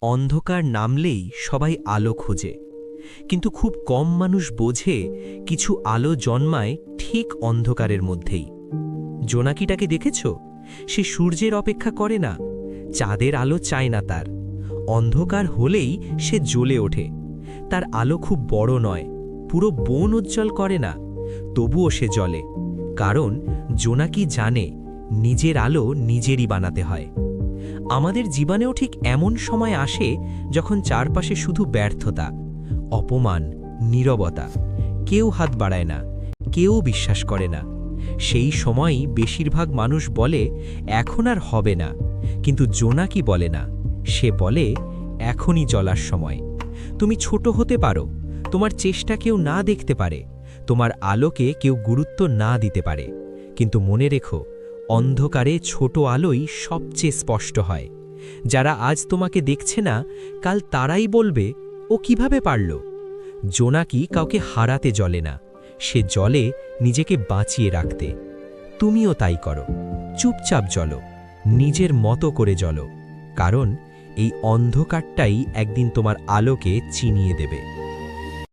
অন্ধকার নামলেই সবাই আলো খোঁজে, কিন্তু খুব কম মানুষ বোঝে কিছু আলো জন্মায় ঠিক অন্ধকারের মধ্যেই। জোনাকিটাকে দেখেছ? সে সূর্যের অপেক্ষা করে না, চাঁদের আলো চায় না তার। অন্ধকার হলেই সে জ্বলে ওঠে। তার আলো খুব বড় নয়, পুরো বন উজ্জ্বল করে না, তবুও সে জ্বলে। কারণ জোনাকি জানে নিজের আলো নিজেরই বানাতে হয়। আমাদের জীবনেও ঠিক এমন সময় আসে যখন চারপাশে শুধু ব্যর্থতা, অপমান, নীরবতা। কেউ হাত বাড়ায় না, কেউ বিশ্বাস করে না। সেই সময়ই বেশিরভাগ মানুষ বলে এখন আর হবে না, কিন্তু জোনাকি বলে না। সে বলে এখনই চলার সময়। তুমি ছোট হতে পারো, তোমার চেষ্টা কেউ না দেখতে পারে, তোমার আলোকে কেউ গুরুত্ব না দিতে পারে, কিন্তু মনে রেখো, অন্ধকারে ছোট আলোই সবচেয়ে স্পষ্ট হয়। যারা আজ তোমাকে দেখছে না, কাল তারাই বলবে ও কিভাবে পারল। জোনাকি কাউকে হারাতে জ্বলে না, সে জ্বলে নিজেকে বাঁচিয়ে রাখতে। তুমিও তাই করো, চুপচাপ জ্বলো, নিজের মতো করে জ্বলো, কারণ এই অন্ধকারটাই একদিন তোমার আলোকে চিনিয়ে দেবে।